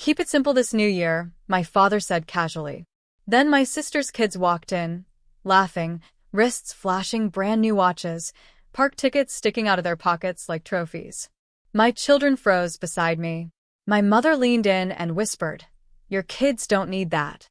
Keep it simple this new year, my father said casually. Then my sister's kids walked in, laughing, wrists flashing brand new watches, park tickets sticking out of their pockets like trophies. My children froze beside me. My mother leaned in and whispered, "Your kids don't need that."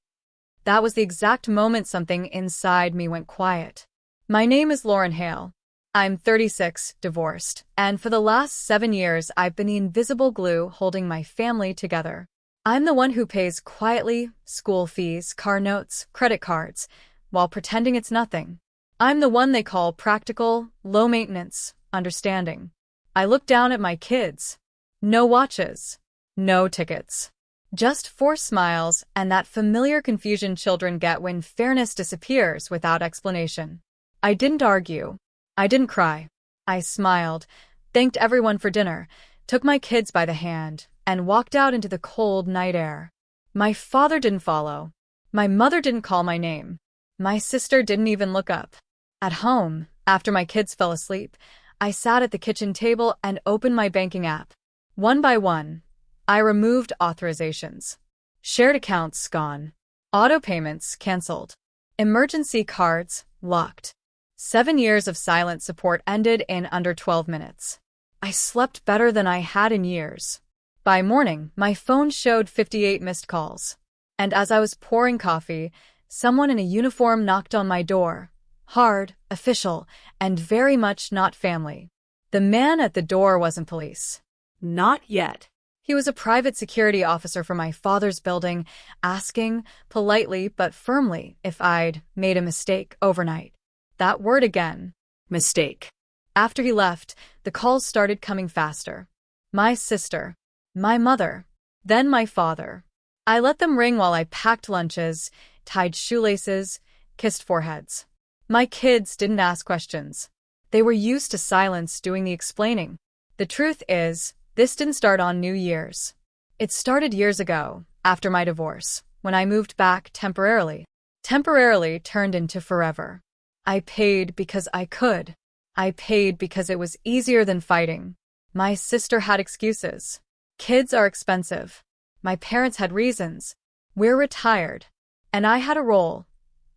That was the exact moment something inside me went quiet. My name is Lauren Hale. I'm 36, divorced, and for the last 7 years I've been the invisible glue holding my family together. I'm the one who pays quietly, school fees, car notes, credit cards, while pretending it's nothing. I'm the one they call practical, low maintenance, understanding. I look down at my kids. No watches. No tickets. Just 4 smiles and that familiar confusion children get when fairness disappears without explanation. I didn't argue. I didn't cry. I smiled, thanked everyone for dinner, took my kids by the hand, and walked out into the cold night air. My father didn't follow. My mother didn't call my name. My sister didn't even look up. At home, after my kids fell asleep, I sat at the kitchen table and opened my banking app. One by one, I removed authorizations. Shared accounts gone. Auto payments canceled. Emergency cards locked. 7 years of silent support ended in under 12 minutes. I slept better than I had in years. By morning, my phone showed 58 missed calls. And as I was pouring coffee, someone in a uniform knocked on my door. Hard, official, and very much not family. The man at the door wasn't police. Not yet. He was a private security officer for my father's building, asking, politely but firmly, if I'd made a mistake overnight. That word again. Mistake. After he left, the calls started coming faster. My sister. My mother. Then my father. I let them ring while I packed lunches, tied shoelaces, kissed foreheads. My kids didn't ask questions. They were used to silence doing the explaining. The truth is, this didn't start on New Year's. It started years ago, after my divorce, when I moved back temporarily. Temporarily turned into forever. I paid because I could. I paid because it was easier than fighting. My sister had excuses. Kids are expensive. My parents had reasons. We're retired. And I had a role.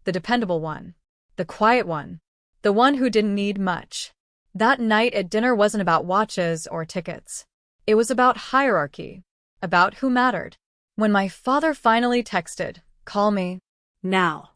The dependable one. The quiet one. The one who didn't need much. That night at dinner wasn't about watches or tickets. It was about hierarchy. About who mattered. When my father finally texted, "Call me now,"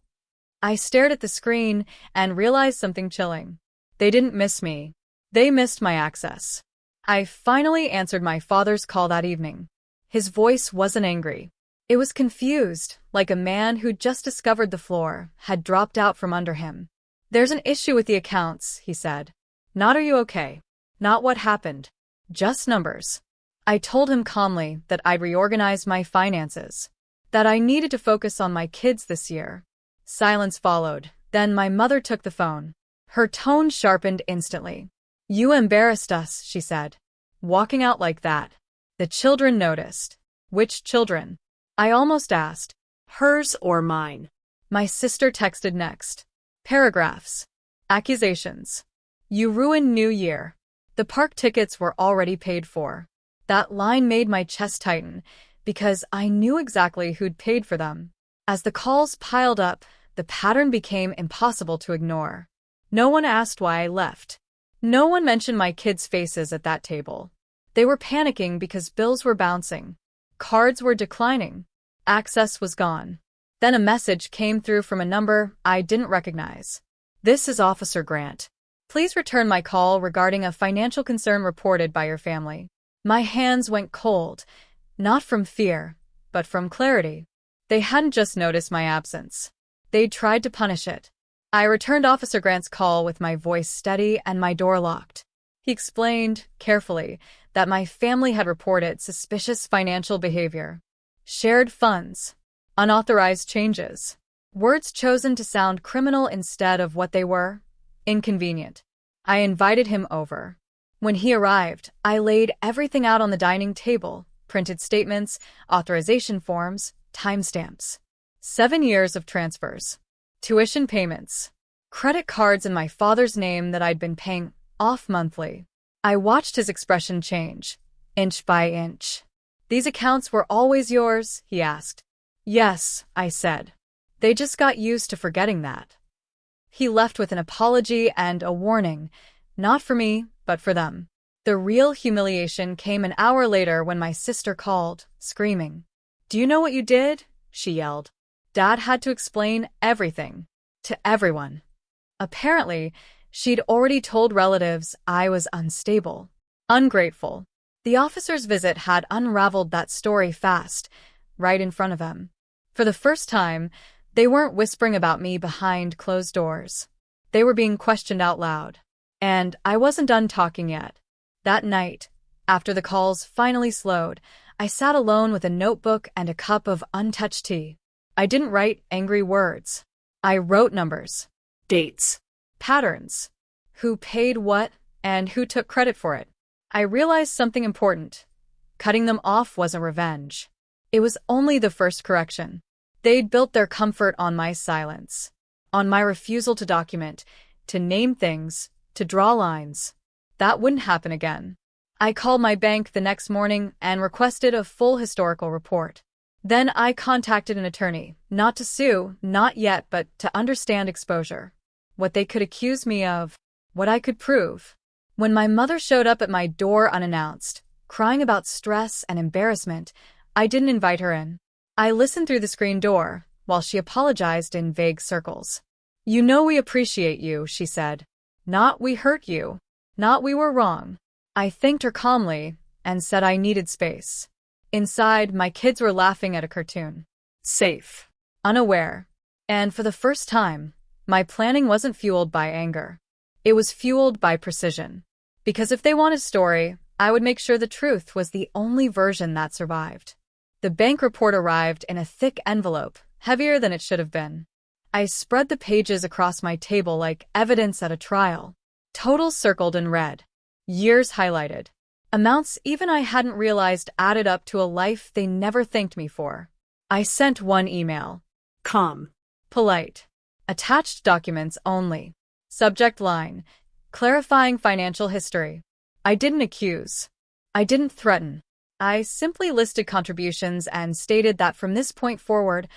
I stared at the screen and realized something chilling. They didn't miss me. They missed my access. I finally answered my father's call that evening. His voice wasn't angry. It was confused, like a man who'd just discovered the floor had dropped out from under him. "There's an issue with the accounts," he said. "Not are you okay? Not what happened. Just numbers." I told him calmly that I'd reorganized my finances. That I needed to focus on my kids this year. Silence followed. Then my mother took the phone. Her tone sharpened instantly. "You embarrassed us," she said. "Walking out like that." The children noticed. Which children? I almost asked. Hers or mine? My sister texted next. Paragraphs. Accusations. "You ruined New Year." The park tickets were already paid for. That line made my chest tighten, because I knew exactly who'd paid for them. As the calls piled up, the pattern became impossible to ignore. No one asked why I left. No one mentioned my kids' faces at that table. They were panicking because bills were bouncing. Cards were declining. Access was gone. Then a message came through from a number I didn't recognize. "This is Officer Grant. Please return my call regarding a financial concern reported by your family." My hands went cold, not from fear, but from clarity. They hadn't just noticed my absence. They'd tried to punish it. I returned Officer Grant's call with my voice steady and my door locked. He explained, carefully, that my family had reported suspicious financial behavior. Shared funds. Unauthorized changes. Words chosen to sound criminal instead of what they were. Inconvenient. I invited him over. When he arrived, I laid everything out on the dining table, printed statements, authorization forms, timestamps. 7 years of transfers. Tuition payments. Credit cards in my father's name that I'd been paying off monthly. I watched his expression change, inch by inch. These accounts were always yours, he asked. Yes, I said. They just got used to forgetting that. He left with an apology and a warning, not for me, but for them. The real humiliation came an hour later when my sister called, screaming. Do you know what you did? She yelled. Dad had to explain everything. To everyone. Apparently, she'd already told relatives I was unstable. Ungrateful. The officer's visit had unraveled that story fast, right in front of them. For the first time, they weren't whispering about me behind closed doors. They were being questioned out loud. And I wasn't done talking yet. That night, after the calls finally slowed, I sat alone with a notebook and a cup of untouched tea. I didn't write angry words. I wrote numbers, dates, patterns, who paid what, and who took credit for it. I realized something important. Cutting them off wasn't revenge. It was only the first correction. They'd built their comfort on my silence, on my refusal to document, to name things, to draw lines. That wouldn't happen again. I called my bank the next morning and requested a full historical report. Then I contacted an attorney, not to sue, not yet, but to understand exposure. What they could accuse me of, what I could prove. When my mother showed up at my door unannounced, crying about stress and embarrassment, I didn't invite her in. I listened through the screen door, while she apologized in vague circles. You know we appreciate you, she said. Not we hurt you. Not we were wrong. I thanked her calmly and said I needed space. Inside, my kids were laughing at a cartoon. Safe. Unaware. And for the first time, my planning wasn't fueled by anger. It was fueled by precision. Because if they want a story, I would make sure the truth was the only version that survived. The bank report arrived in a thick envelope, heavier than it should have been. I spread the pages across my table like evidence at a trial. Totals circled in red. Years highlighted. Amounts even I hadn't realized added up to a life they never thanked me for. I sent one email. Calm. Polite. Attached documents only. Subject line. Clarifying financial history. I didn't accuse. I didn't threaten. I simply listed contributions and stated that from this point forward,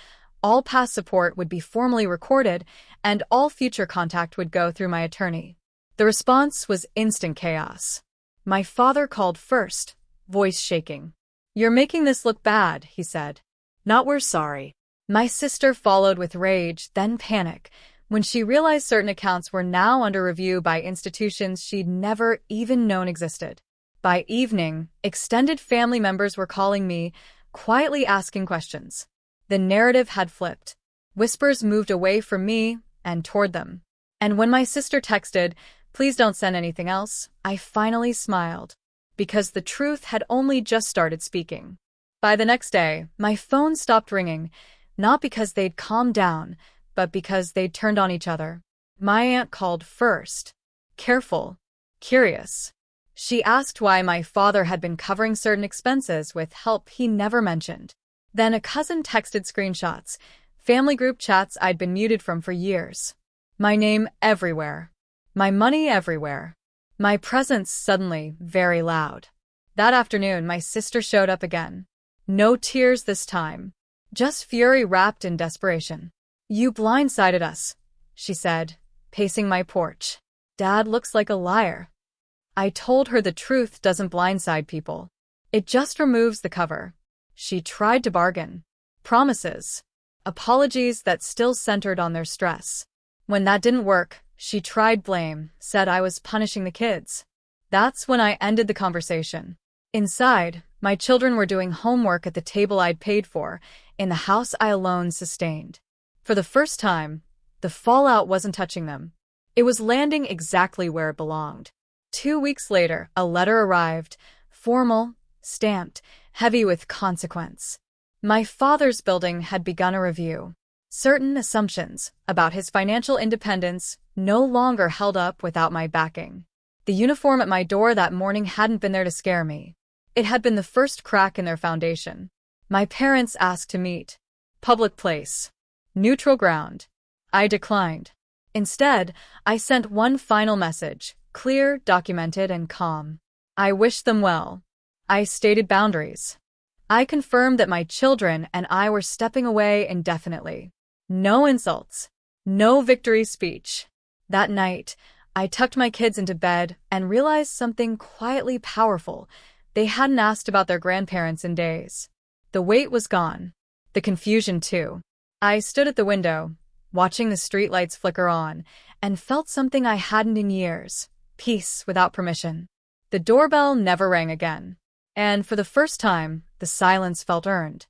all past support would be formally recorded and all future contact would go through my attorney. The response was instant chaos. My father called first, voice shaking. You're making this look bad, he said. Not we're sorry. My sister followed with rage, then panic, when she realized certain accounts were now under review by institutions she'd never even known existed. By evening, extended family members were calling me, quietly asking questions. The narrative had flipped. Whispers moved away from me and toward them. And when my sister texted, "Please don't send anything else," I finally smiled. Because the truth had only just started speaking. By the next day, my phone stopped ringing, not because they'd calmed down, but because they'd turned on each other. My aunt called first. Careful. Curious. She asked why my father had been covering certain expenses with help he never mentioned. Then a cousin texted screenshots, family group chats I'd been muted from for years. My name everywhere. My money everywhere. My presence suddenly very loud. That afternoon, my sister showed up again. No tears this time. Just fury wrapped in desperation. You blindsided us, she said, pacing my porch. Dad looks like a liar. I told her the truth doesn't blindside people. It just removes the cover. She tried to bargain. Promises. Apologies that still centered on their stress. When that didn't work, she tried blame, said I was punishing the kids. That's when I ended the conversation. Inside, my children were doing homework at the table I'd paid for, in the house I alone sustained. For the first time, the fallout wasn't touching them. It was landing exactly where it belonged. 2 weeks later, a letter arrived, formal, stamped, heavy with consequence. My father's building had begun a review. Certain assumptions about his financial independence no longer held up without my backing. The uniform at my door that morning hadn't been there to scare me. It had been the first crack in their foundation. My parents asked to meet. Public place. Neutral ground. I declined. Instead, I sent one final message, clear, documented, and calm. I wished them well. I stated boundaries. I confirmed that my children and I were stepping away indefinitely. No insults. No victory speech. That night, I tucked my kids into bed and realized something quietly powerful. They hadn't asked about their grandparents in days. The weight was gone. The confusion, too. I stood at the window, watching the streetlights flicker on, and felt something I hadn't in years: peace without permission. The doorbell never rang again. And for the first time, the silence felt earned.